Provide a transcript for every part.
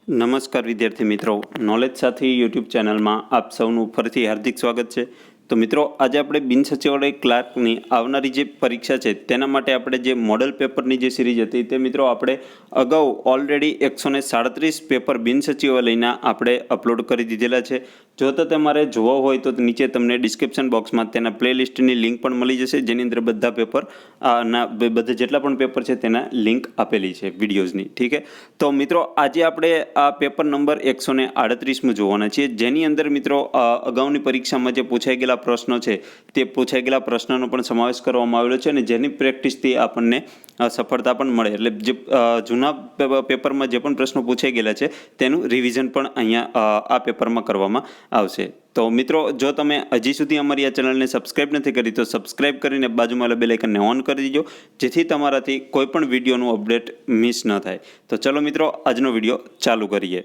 નમસ્કાર વિદ્યાર્થી મિત્રો, નોલેજ સાથી યુટ્યુબ ચેનલમાં આપ સૌનું ફરીથી હાર્દિક સ્વાગત છે. તો મિત્રો, આજે આપણે બિન સચિવાલય ક્લાર્કની આવનારી જે પરીક્ષા છે તેના માટે આપણે જે મોડલ પેપરની જે સિરીઝ હતી તે મિત્રો આપણે અગાઉ ઓલરેડી 137 પેપર બિન સચિવાલયના આપણે અપલોડ કરી દીધેલા છે. જો તો તમારે જોવા હોય તો નીચે તમને ડિસ્ક્રિપ્શન બોક્સમાં તેના પ્લેલિસ્ટની લિંક પણ મળી જશે, જેની અંદર બધા પેપર બધા જેટલા પણ પેપર છે તેના લિંક આપેલી છે વિડીયોઝની. ઠીક છે. તો મિત્રો, આજે આપણે આ પેપર નંબર 138 જોવાના છીએ, જેની અંદર મિત્રો અગાઉની પરીક્ષામાં જે પૂછાઈ ગયેલા પ્રશ્નો છે તે પૂછાઈ ગયેલા પ્રશ્નોનો પણ સમાવેશ કરવામાં આવેલો છે અને જેની પ્રેક્ટિસથી આપણને સફળતા પણ મળે. એટલે જે જૂના પેપરમાં જે પણ પ્રશ્નો પૂછાઈ ગયેલા છે તેનું રિવિઝન પણ અહીંયા આ પેપરમાં કરવામાં આવશે. તો મિત્રો, જો તમે હજી સુધી અમારી આ ચેનલને સબસ્ક્રાઇબ નથી કરી તો સબસ્ક્રાઇબ કરીને બાજુમાં બેલ આઇકનને ઓન કરી દીજો, જેથી તમારાથી કોઈ પણ વિડીયોનું અપડેટ મિસ ન થાય. તો ચલો મિત્રો, આજનો વિડીયો ચાલુ કરીએ.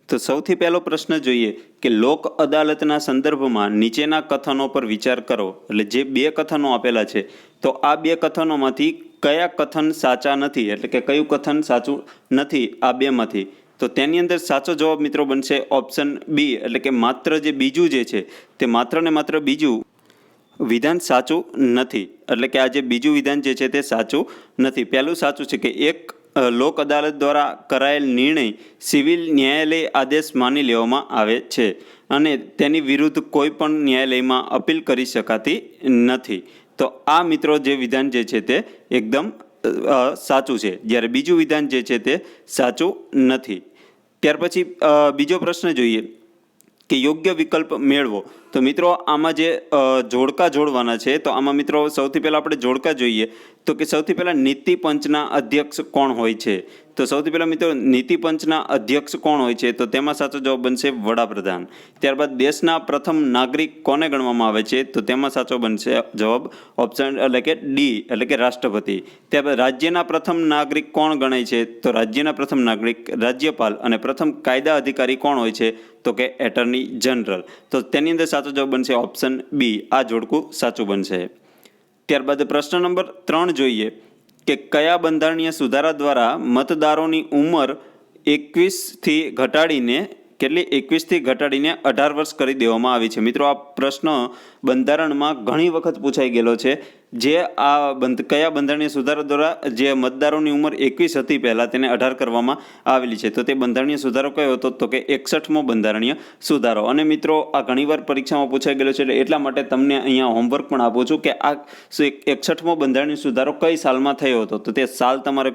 તો સૌથી પહેલો પ્રશ્ન જોઈએ કે લોક અદાલતના સંદર્ભમાં નીચેના કથનો પર વિચાર કરો. એટલે જે બે કથનો આપેલા છે તો આ બે કથનોમાંથી કયા કથન સાચા નથી, એટલે કે કયું કથન સાચું નથી આ બેમાંથી. તો તેની અંદર સાચો જવાબ મિત્રો બનશે ઓપ્શન બી, એટલે કે માત્ર જે બીજું જે છે તે માત્ર ને માત્ર બીજું વિધાન સાચું નથી. એટલે કે આ જે બીજું વિધાન જે છે તે સાચું નથી. પહેલું સાચું છે કે એક લોક અદાલત દ્વારા કરાયેલ નિર્ણય સિવિલ ન્યાયાલય આદેશ માની લેવામાં આવે છે અને તેની વિરુદ્ધ કોઈ પણ ન્યાયાલયમાં અપીલ કરી શકાતી નથી. તો આ મિત્રો જે વિધાન જે છે તે એકદમ સાચું છે, જ્યારે બીજું વિધાન જે છે તે સાચું નથી. ત્યાર પછી બીજો પ્રશ્ન જોઈએ કે યોગ્ય વિકલ્પ મેળવો. તો મિત્રો, આમાં જે જોડકા જોડવાના છે તો આમાં મિત્રો સૌથી પહેલાં આપણે જોડકા જોઈએ તો કે સૌથી પહેલાં નીતિ પંચના અધ્યક્ષ કોણ હોય છે. તો સૌથી પહેલાં મિત્રો નીતિ પંચના અધ્યક્ષ કોણ હોય છે તો તેમાં સાચો જવાબ બનશે વડાપ્રધાન. ત્યારબાદ દેશના પ્રથમ નાગરિક કોને ગણવામાં આવે છે તો તેમાં સાચો બનશે જવાબ ઓપ્શન એટલે કે ડી, એટલે કે રાષ્ટ્રપતિ. ત્યારબાદ રાજ્યના પ્રથમ નાગરિક કોણ ગણાય છે તો રાજ્યના પ્રથમ નાગરિક રાજ્યપાલ અને પ્રથમ કાયદા અધિકારી કોણ હોય છે તો કે એટર્ની જનરલ. તો તેની અંદર સાચો જવાબ બનશે ઓપ્શન બી, આ જોડકું સાચું બનશે. ત્યારબાદ પ્રશ્ન નંબર 3 જોઈએ કે કયા બંધારણીય સુધારા દ્વારા મતદારોની ઉંમર 21થી ઘટાડીને 18 વર્ષ કરી દેવામાં આવી છે. મિત્રો, આ પ્રશ્ન બંધારણમાં ઘણી વખત પૂછાઈ ગયેલો છે. જે આ કયા બંધારણીય સુધારા દ્વારા જે મતદારોની ઉંમર 21 હતી પહેલાં તેને 18 કરવામાં આવેલી છે, તો તે બંધારણીય સુધારો કયો હતો તો કે 61મો બંધારણીય સુધારો. અને મિત્રો, આ ઘણીવાર પરીક્ષામાં પૂછાઈ ગયેલો છે, એટલા માટે તમને અહીંયા હોમવર્ક પણ આપું છું કે આ 61મો બંધારણીય સુધારો કઈ સાલમાં થયો હતો. તો તે સાલ તમારે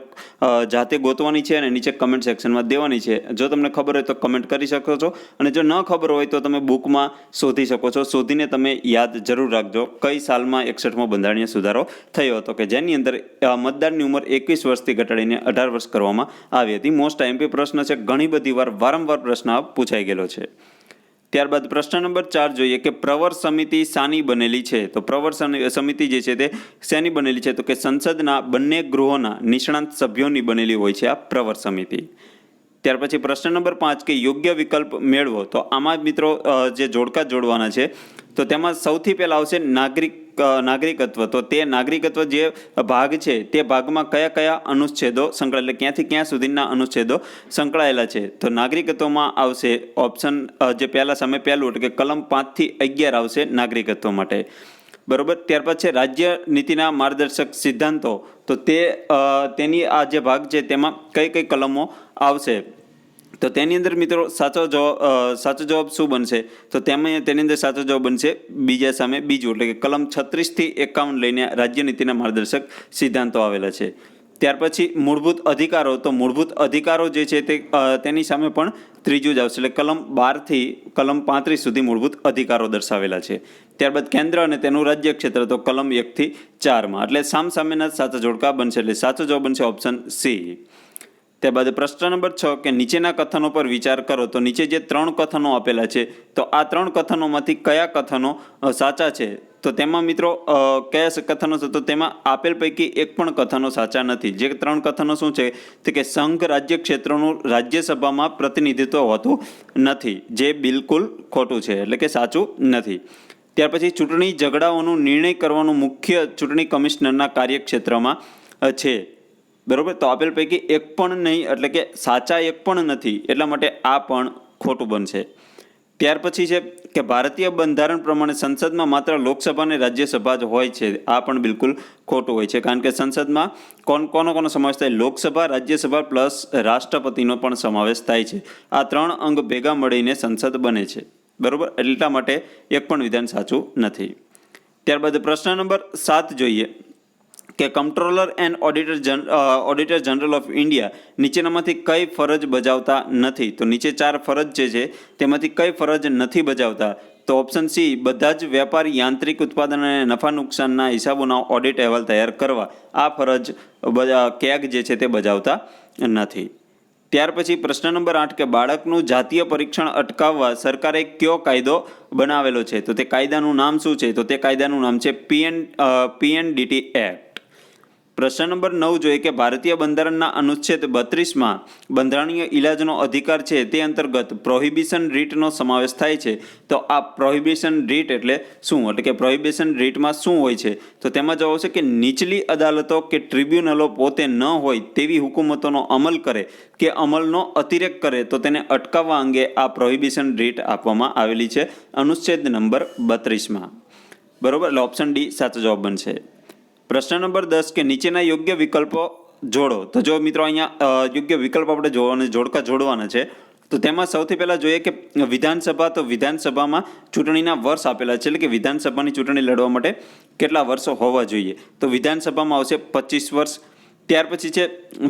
જાતે ગોતવાની છે અને નીચે કમેન્ટ સેક્શનમાં દેવાની છે. જો તમને ખબર હોય તો કમેન્ટ કરી શકો છો અને જો ન ખબર હોય તો તમે બુકમાં શોધી શકો છો. શોધીને તમે યાદ જરૂર રાખજો કઈ સાલમાં 61મો બંધારણીય સુધારો થયો હતો કે જેની અંદર મતદારની ઉંમર 21 વર્ષથી ઘટાડીને 18 વર્ષ કરવામાં આવી હતી. મોસ્ટ આઈએમપી પ્રશ્ન છે, ઘણી બધી વાર વારંવાર પ્રશ્ન પૂછાઈ ગયેલો છે. ત્યારબાદ પ્રશ્ન નંબર 4 જોઈએ કે પ્રવર સમિતિ શાની બનેલી છે. તો પ્રવર સમિતિ જે છે તે શેની બનેલી છે તો કે સંસદના બંને ગૃહોના નિષ્ણાંત સભ્યોની બનેલી હોય છે આ પ્રવર સમિતિ. ત્યાર પછી પ્રશ્ન નંબર 5 કે યોગ્ય વિકલ્પ મેળવો. તો આમાં મિત્રો જે જોડકા જોડવાના છે તો તેમાં સૌથી પહેલાં આવશે નાગરિકત્વ. તો તે નાગરિકત્વ જે ભાગ છે તે ભાગમાં કયા કયા અનુચ્છેદો સંકળાયેલા, એટલે ક્યાંથી ક્યાં સુધીના અનુચ્છેદો સંકળાયેલા છે. તો નાગરિકત્વમાં આવશે ઓપ્શન જે પહેલાં સામે પહેલું, એટલે કે કલમ 5 થી 11 આવશે નાગરિકત્વ માટે. બરોબર. ત્યાર પછી રાજ્ય નીતિના માર્ગદર્શક સિદ્ધાંતો. તો તેની આ જે ભાગ છે તેમાં કઈ કઈ કલમો આવશે. તો તેની અંદર મિત્રો સાચો જવાબ શું બનશે તો તેની અંદર સાચો જવાબ બનશે બીજા સામે બીજું, એટલે કે કલમ 36 થી 51 લઈને રાજ્ય નીતિના માર્ગદર્શક સિદ્ધાંતો આવેલા છે. ત્યાર પછી મૂળભૂત અધિકારો. તો મૂળભૂત અધિકારો જે છે તેની સામે પણ ત્રીજું જ આવશે, એટલે કલમ 12 થી કલમ 35 સુધી મૂળભૂત અધિકારો દર્શાવેલા છે. ત્યારબાદ કેન્દ્ર અને તેનું રાજ્ય ક્ષેત્ર તો કલમ 1 થી 4માં, એટલે સામેના સાચા જોડકા બનશે, એટલે સાચો જવાબ બનશે ઓપ્શન સી. ત્યારબાદ પ્રશ્ન નંબર 6 કે નીચેના કથનો પર વિચાર કરો. તો નીચે જે 3 કથનો આપેલા છે તો આ 3 કથનોમાંથી કયા કથનો સાચા છે. તો તેમાં મિત્રો કયા કથનો છે તો તેમાં આપેલ પૈકી એક પણ કથનો સાચા નથી. જે 3 કથનો શું છે તો કે સંઘ રાજ્ય ક્ષેત્રનું રાજ્યસભામાં પ્રતિનિધિત્વ હોતું નથી, જે બિલકુલ ખોટું છે, એટલે કે સાચું નથી. ત્યાર પછી ચૂંટણી ઝઘડાઓનું નિર્ણય કરવાનું મુખ્ય ચૂંટણી કમિશનરના કાર્યક્ષેત્રમાં છે. બરાબર, તો આપેલ પૈકી એક પણ નહીં, એટલે કે સાચા એક પણ નથી, એટલા માટે આ પણ ખોટું બનશે. ત્યાર પછી છે કે ભારતીય બંધારણ પ્રમાણે સંસદમાં માત્ર લોકસભા અને રાજ્યસભા જ હોય છે. આ પણ બિલકુલ ખોટું હોય છે, કારણ કે સંસદમાં કોનો સમાવેશ થાય? લોકસભા, રાજ્યસભા પ્લસ રાષ્ટ્રપતિનો પણ સમાવેશ થાય છે. આ 3 અંગ ભેગા મળીને સંસદ બને છે. બરાબર, એટલા માટે એક પણ વિધાન સાચું નથી. ત્યારબાદ પ્રશ્ન નંબર 7 જોઈએ કે comptroller and auditor general of India નીચેનામાંથી કઈ ફરજ બજાવતા નથી? તો નીચે 4 ફરજ જે છે તેમાંથી કઈ ફરજ નથી બજાવતા? તો ઓપ્શન સી, બધા જ વ્યાપાર, યાંત્રિક ઉત્પાદન અને નફા નુકસાનના હિસાબોના ઓડિટ અહેવાલ તૈયાર કરવા. આ ફરજ કેગ જે છે તે બજાવતા નથી. ત્યાર પછી પ્રશ્ન નંબર 8 કે બાળકનું જાતીય પરીક્ષણ અટકાવવા સરકારે કયો કાયદો બનાવેલો છે? તો તે કાયદાનું નામ શું છે? તો તે કાયદાનું નામ છે PNDT એક્ટ. પ્રશ્ન નંબર 9 જોઈએ કે ભારતીય બંધારણના અનુચ્છેદ 32માં બંધારણીય ઇલાજનો અધિકાર છે તે અંતર્ગત પ્રોહિબિશન રીટનો સમાવેશ થાય છે. તો આ પ્રોહિબિશન રીટ એટલે શું? એટલે કે પ્રોહિબિશન રીટમાં શું હોય છે? તો તેમાં જવાબ આવશે કે નીચલી અદાલતો કે ટ્રિબ્યુનલો પોતે ન હોય તેવી હુકુમતોનો અમલ કરે કે અમલનો અતિરેક કરે તો તેને અટકાવવા અંગે આ પ્રોહિબિશન રીટ આપવામાં આવેલી છે અનુચ્છેદ નંબર 32માં. બરોબર, એટલે ઓપ્શન ડી સાચો જવાબ બનશે. પ્રશ્ન નંબર 10 કે નીચેના યોગ્ય વિકલ્પો જોડો. તો જો મિત્રો અહીંયા યોગ્ય વિકલ્પ આપણે જોડકા જોડવાના છે. તો તેમાં સૌથી પહેલાં જોઈએ કે વિધાનસભા, તો વિધાનસભામાં ચૂંટણીના વર્ષ આપેલા છે, એટલે કે વિધાનસભાની ચૂંટણી લડવા માટે કેટલા વર્ષો હોવા જોઈએ? તો વિધાનસભામાં આવશે 25 વર્ષ. ત્યાર પછી છે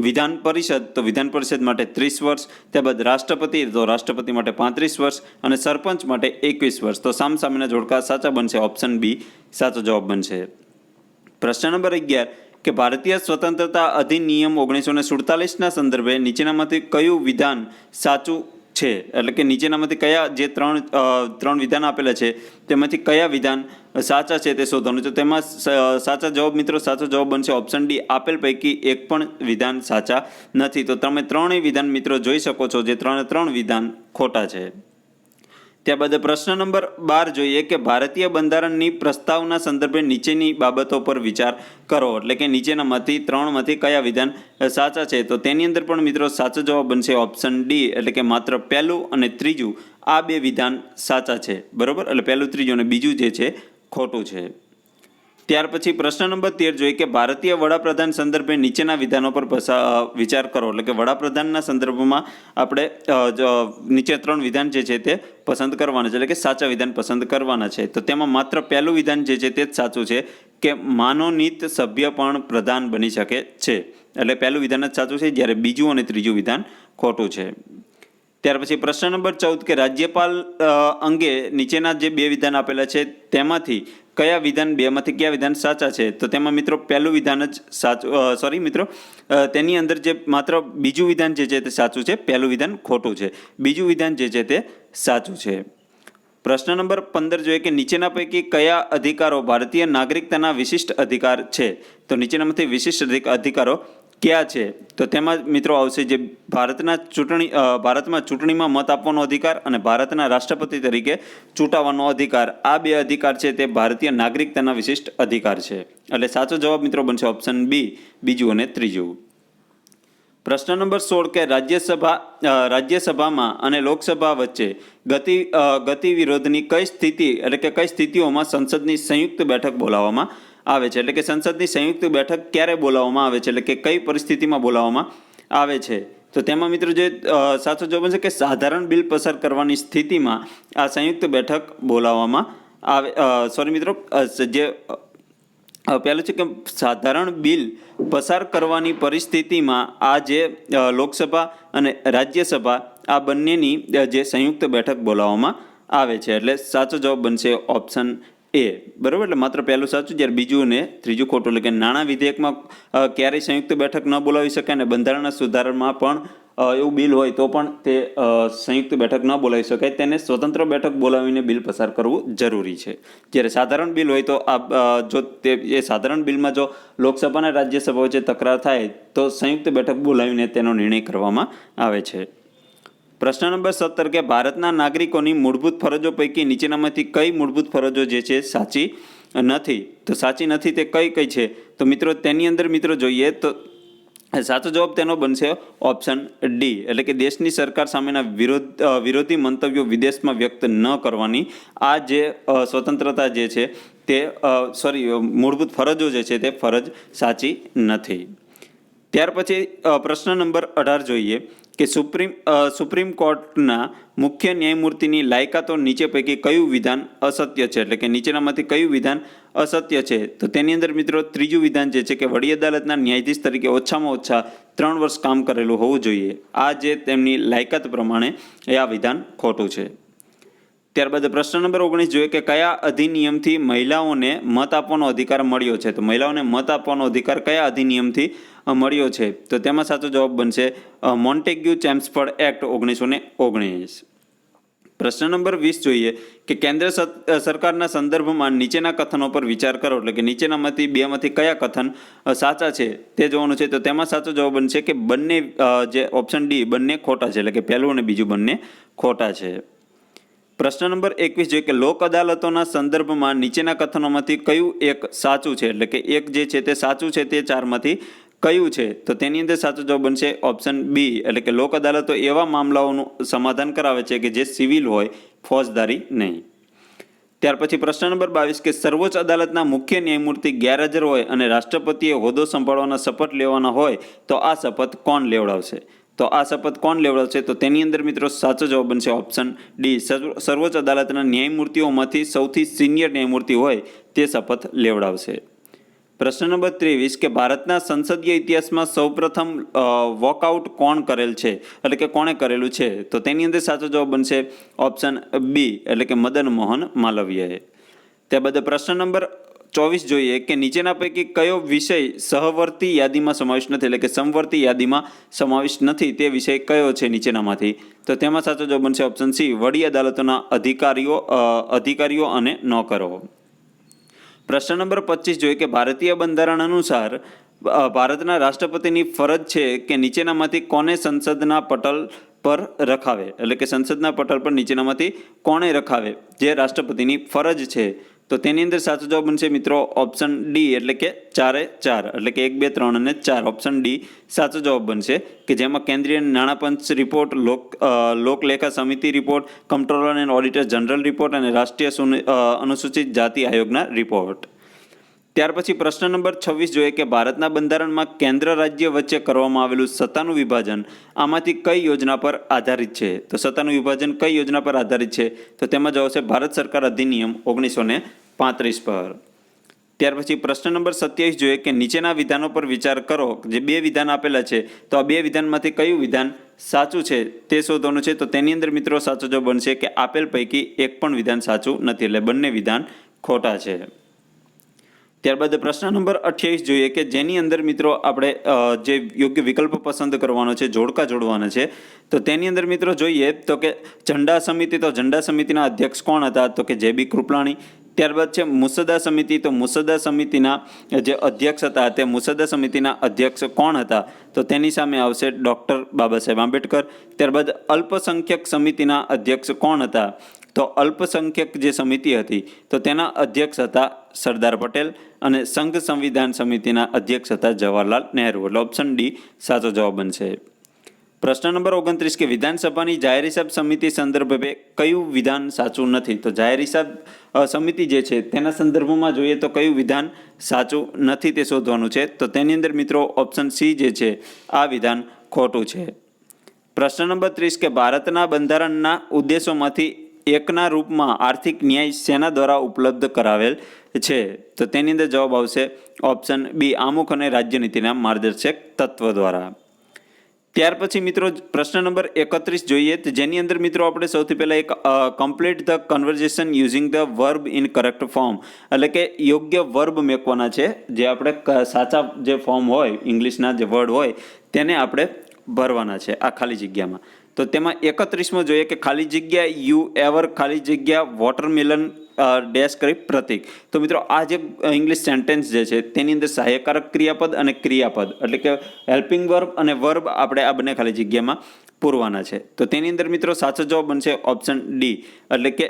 વિધાન પરિષદ, તો વિધાન પરિષદ માટે 30 વર્ષ. ત્યારબાદ રાષ્ટ્રપતિ, તો રાષ્ટ્રપતિ માટે 35 વર્ષ અને સરપંચ માટે 21 વર્ષ. તો સામસામેના જોડકા સાચા બનશે. ઓપ્શન બી સાચો જવાબ બનશે. પ્રશ્ન નંબર 11 કે ભારતીય સ્વતંત્રતા અધિનિયમ 1947ના સંદર્ભે નીચેનામાંથી કયું વિધાન સાચું છે? એટલે કે નીચેનામાંથી કયા જે ત્રણ વિધાન આપેલા છે તેમાંથી કયા વિધાન સાચા છે તે શોધવાનું છે. તેમાં સાચા જવાબ મિત્રો સાચો જવાબ બનશે ઓપ્શન ડી, આપેલ પૈકી એક પણ વિધાન સાચા નથી. તો તમે ત્રણેય વિધાન મિત્રો જોઈ શકો છો, જે ત્રણ વિધાન ખોટા છે. ત્યારબાદ પ્રશ્ન નંબર 12 જોઈએ કે ભારતીય બંધારણની પ્રસ્તાવના સંદર્ભે નીચેની બાબતો પર વિચાર કરો. એટલે કે નીચેનામાંથી ત્રણમાંથી કયા વિધાન સાચા છે? તો તેની અંદર પણ મિત્રો સાચો જવાબ બનશે ઓપ્શન ડી, એટલે કે માત્ર પહેલું અને ત્રીજું આ બે વિધાન સાચા છે. બરોબર, એટલે પહેલું, ત્રીજું અને બીજું જે છે ખોટું છે. ત્યાર પછી પ્રશ્ન નંબર 13 જોઈએ કે ભારતીય વડાપ્રધાન સંદર્ભે નીચેના વિધાનો પર વિચાર કરો. એટલે કે વડાપ્રધાનના સંદર્ભમાં આપણે નીચે 3 વિધાન જે છે તે પસંદ કરવાના છે, એટલે કે સાચા વિધાન પસંદ કરવાના છે. તો તેમાં માત્ર પહેલું વિધાન જે છે તે જ સાચું છે કે માનોનીત સભ્ય પણ પ્રધાન બની શકે છે. એટલે પહેલું વિધાન જ સાચું છે, જ્યારે બીજું અને ત્રીજું વિધાન ખોટું છે. ત્યાર પછી પ્રશ્ન નંબર 14 કે રાજ્યપાલ અંગે નીચેના જે 2 વિધાન આપેલા છે તેમાંથી કયા વિધાન, બેમાંથી કયા વિધાન સાચા છે? તો તેમાં મિત્રો પહેલું વિધાન જ સાચું, તેની અંદર જે માત્ર બીજું વિધાન જે છે તે સાચું છે, પહેલું વિધાન ખોટું છે. બીજું વિધાન જે છે તે સાચું છે. પ્રશ્ન નંબર 15 જોઈએ કે નીચેના પૈકી કયા અધિકારો ભારતીય નાગરિકતાના વિશિષ્ટ અધિકાર છે? તો નીચેનામાંથી વિશિષ્ટ અધિકારો ક્યાં છે? તો તેમાં મિત્રો આવશે જે ભારતમાં ચૂંટણીમાં મત આપવાનો અધિકાર અને ભારતના રાષ્ટ્રપતિ તરીકે ચૂંટાવાનો અધિકાર. આ 2 અધિકાર છે તે ભારતીય નાગરિકતાના વિશિષ્ટ અધિકાર છે. એટલે સાચો જવાબ મિત્રો બનશે ઓપ્શન બી, બીજું અને ત્રીજું. પ્રશ્ન નંબર 16 કે રાજ્યસભામાં અને લોકસભા વચ્ચે ગતિ વિરોધની કઈ સ્થિતિ, એટલે કે કઈ સ્થિતિઓમાં સંસદની સંયુક્ત બેઠક બોલાવવામાં આવે છે? એટલે કે સંસદની સંયુક્ત બેઠક ક્યારે બોલાવવામાં આવે છે, એટલે કે કઈ પરિસ્થિતિમાં બોલાવવામાં આવે છે? તો તેમાં મિત્રો જે સાચો જવાબ છે કે સાધારણ બિલ પસાર કરવાની સ્થિતિમાં આ સંયુક્ત બેઠક બોલાવવામાં આવે. પહેલું છે કે સાધારણ બિલ પસાર કરવાની પરિસ્થિતિમાં આ જે લોકસભા અને રાજ્યસભા આ બંનેની જે સંયુક્ત બેઠક બોલાવવામાં આવે છે. એટલે સાચો જવાબ બનશે ઓપ્શન એ. બરાબર, એટલે માત્ર પહેલું સાચું, જ્યારે બીજું અને ત્રીજું ખોટું. એટલે કે નાણાં વિધેયકમાં ક્યારેય સંયુક્ત બેઠક ન બોલાવી શકાય અને બંધારણના સુધારામાં પણ એવું બિલ હોય તો પણ તે સંયુક્ત બેઠક ન બોલાવી શકાય, તેને સ્વતંત્ર બેઠક બોલાવીને બિલ પસાર કરવું જરૂરી છે. જ્યારે સાધારણ બિલ હોય તો એ સાધારણ બિલમાં જો લોકસભા અને રાજ્યસભા વચ્ચે તકરાર થાય તો સંયુક્ત બેઠક બોલાવીને તેનો નિર્ણય કરવામાં આવે છે. પ્રશ્ન નંબર 17 કે ભારતના નાગરિકોની મૂળભૂત ફરજો પૈકી નીચેનામાંથી કઈ મૂળભૂત ફરજો જે છે સાચી નથી? તો સાચી નથી તે કઈ છે? તો મિત્રો તેની અંદર મિત્રો જોઈએ તો સાચો જવાબ તેનો બનશે ઓપ્શન ડી, એટલે કે દેશની સરકાર સામેના વિરોધી મંતવ્યો વિદેશમાં વ્યક્ત ન કરવાની આ જે સ્વતંત્રતા જે છે તે મૂળભૂત ફરજો જે છે તે ફરજ સાચી નથી. ત્યાર પછી પ્રશ્ન નંબર 18 જોઈએ કે સુપ્રીમ કોર્ટના મુખ્ય ન્યાયમૂર્તિની લાયકાતો નીચે પૈકી કયું વિધાન અસત્ય છે, એટલે કે નીચેનામાંથી કયું વિધાન અસત્ય છે? તો તેની અંદર મિત્રો ત્રીજું વિધાન જે છે કે વડી અદાલતના ન્યાયાધીશ તરીકે ઓછામાં ઓછા 3 વર્ષ કામ કરેલું હોવું જોઈએ. આ જે તેમની લાયકાત પ્રમાણે એ આ વિધાન ખોટું છે. ત્યારબાદ પ્રશ્ન નંબર 19 જોઈએ કે કયા અધિનિયમથી મહિલાઓને મત આપવાનો અધિકાર મળ્યો છે? તો મહિલાઓને મત આપવાનો અધિકાર કયા અધિનિયમથી મળ્યો છે? તો તેમાં સાચો જવાબ બનશે મોન્ટેગ્યુ ચેમ્સફોર્ડ એક્ટ 1919. પ્રશ્ન નંબર 20 જોઈએ કે કેન્દ્ર સરકારના સંદર્ભમાં નીચેના કથનો પર વિચાર કરો, એટલે કે નીચેનામાંથી બેમાંથી કયા કથન સાચા છે તે જોવાનું છે. તો તેમાં સાચો જવાબ બનશે કે બંને જે ઓપ્શન ડી બંને ખોટા છે, એટલે કે પહેલું અને બીજું બંને ખોટા છે. પ્રશ્ન નંબર 21 જોઈએ કે લોક અદાલતોના સંદર્ભમાં નીચેના કથનોમાંથી કયું એક સાચું છે, એટલે કે એક જે છે તે સાચું છે તે ચારમાંથી કયું છે? તો તેની અંદર સાચો જવાબ બનશે ઓપ્શન બી, એટલે કે લોક અદાલતો એવા મામલાઓનું સમાધાન કરાવે છે કે જે સિવિલ હોય, ફોજદારી નહીં. ત્યાર પછી પ્રશ્ન નંબર 22 કે સર્વોચ્ચ અદાલતના મુખ્ય ન્યાયમૂર્તિ ગેરહાજર હોય અને રાષ્ટ્રપતિએ હોદ્દો સંભાળવાના શપથ લેવાના હોય તો આ શપથ કોણ લેવડાવશે? તો આ શપથ કોણ લેવડાવશે? તો તેની અંદર મિત્રો સાચો જવાબ બનશે ઓપ્શન ડી, સર્વોચ્ચ અદાલતના ન્યાયમૂર્તિઓમાંથી સૌથી સિનિયર ન્યાયમૂર્તિ હોય તે શપથ લેવડાવશે. પ્રશ્ન નંબર 23 કે ભારતના સંસદીય ઇતિહાસમાં સૌપ્રથમ વોકઆઉટ કોણ કરેલ છે, એટલે કે કોણે કરેલું છે? તો તેની અંદર સાચો જવાબ બનશે ઓપ્શન બી, એટલે કે મદન મોહન માલવીયાએ. ત્યારબાદ પ્રશ્ન નંબર 24 જોઈએ કે નીચેના પૈકી કયો વિષય સહવર્તી યાદીમાં સમાવિષ્ટ નથી, એટલે કે સમવર્તી યાદીમાં સમાવિષ્ટ નથી તે વિષય કયો છે નીચેનામાંથી? તો તેમાં સાચો જવાબ બનશે ઓપ્શન સી, વડી અદાલતોના અધિકારીઓ અને નોકરો. પ્રશ્ન નંબર 25 જોઈએ કે ભારતીય બંધારણ અનુસાર ભારતના રાષ્ટ્રપતિની ફરજ છે કે નીચેનામાંથી કોને સંસદના પટલ પર રખાવે, એટલે કે સંસદના પટલ પર નીચેનામાંથી કોણે રખાવે જે રાષ્ટ્રપતિની ફરજ છે? તો તેની અંદર સાચો જવાબ બનશે મિત્રો ઓપ્શન ડી, એટલે કે 4-4, એટલે કે 1, 2, 3 અને 4. ઓપ્શન ડી સાચો જવાબ બનશે કે જેમાં કેન્દ્રીય નાણાપંચ રિપોર્ટ, લોકલેખા સમિતિ report, comptroller and auditor general report અને રાષ્ટ્રીય અનુસૂચિત જાતિ આયોગના રિપોર્ટ. ત્યાર પછી પ્રશ્ન નંબર 26 જોઈએ કે ભારતના બંધારણમાં કેન્દ્ર રાજ્ય વચ્ચે કરવામાં આવેલું સત્તાનું વિભાજન આમાંથી કઈ યોજના પર આધારિત છે? તો સત્તાનું વિભાજન કઈ યોજના પર આધારિત છે? તો તેમાં જવાબ છે ભારત સરકાર અધિનિયમ 1935 પર. ત્યાર પછી પ્રશ્ન નંબર 27 જોઈએ કે નીચેના વિધાનો પર વિચાર કરો. જે બે વિધાન આપેલા છે તો આ બે વિધાનમાંથી કયું વિધાન સાચું છે તે શોધવાનું છે. તો તેની અંદર મિત્રો સાચો જવાબ બનશે કે આપેલ પૈકી એક પણ વિધાન સાચું નથી, એટલે બંને વિધાન ખોટા છે. ત્યારબાદ પ્રશ્ન નંબર 28 જોઈએ કે જેની અંદર મિત્રો આપણે જે યોગ્ય વિકલ્પ પસંદ કરવાનો છે, જોડકા જોડવાના છે. તો તેની અંદર મિત્રો જોઈએ તો કે ઝંડા સમિતિ, તો ઝંડા સમિતિના અધ્યક્ષ કોણ હતા? તો કે જે.બી. કૃપલાણી. ત્યારબાદ છે મુસદ્દા સમિતિ, તો મુસદ્દા સમિતિના જે અધ્યક્ષ હતા તે મુસદ્દા સમિતિના અધ્યક્ષ કોણ હતા? તો તેની સામે આવશે ડૉક્ટર બાબા સાહેબ આંબેડકર. ત્યારબાદ અલ્પસંખ્યક સમિતિના અધ્યક્ષ કોણ હતા? તો અલ્પસંખ્યક જે સમિતિ હતી તો તેના અધ્યક્ષ હતા સરદાર પટેલ અને સંઘ સંવિધાન સમિતિના અધ્યક્ષ હતા જવાહરલાલ નહેરુ, એટલે ઓપ્શન ડી સાચો જવાબ બનશે. પ્રશ્ન નંબર 29 કે વિધાનસભાની જાહેર હિસાબ સમિતિ સંદર્ભે કયું વિધાન સાચું નથી? તો જાહેર હિસાબ સમિતિ જે છે તેના સંદર્ભમાં જોઈએ તો કયું વિધાન સાચું નથી તે શોધવાનું છે. તો તેની અંદર મિત્રો ઓપ્શન સી જે છે આ વિધાન ખોટું છે. પ્રશ્ન નંબર 30 કે ભારતના બંધારણના ઉદ્દેશોમાંથી એકના રૂપમાં આર્થિક ન્યાય શેના દ્વારા ઉપલબ્ધ કરાવેલ છે? તો તેની અંદર જવાબ આવશે ઓપ્શન બી, આમુખ અને રાજ્યનીતિના માર્ગદર્શક તત્વ દ્વારા. ત્યાર પછી મિત્રો પ્રશ્ન નંબર 31 જોઈએ તો જેની અંદર મિત્રો આપણે સૌથી પહેલાં એક complete the conversation using the verb in correct form, એટલે કે યોગ્ય વર્બ મેકવાના છે. જે આપણે સાચા જે ફોર્મ હોય ઇંગ્લિશના જે વર્ડ હોય તેને આપણે ભરવાના છે આ ખાલી જગ્યામાં. તો તેમાં 31માં જોઈએ કે ખાલી જગ્યા યુ એવર ખાલી જગ્યા વોટરમેલન ડેશ કરી પ્રતીક. તો મિત્રો આ જે ઇંગ્લિશ સેન્ટેન્સ જે છે તેની અંદર સહાયકારક ક્રિયાપદ અને ક્રિયાપદ, એટલે કે હેલ્પિંગ વર્બ અને વર્બ આપણે આ બંને ખાલી જગ્યામાં પૂરવાના છે. તો તેની અંદર મિત્રો સાચો જવાબ બનશે ઓપ્શન ડી, એટલે કે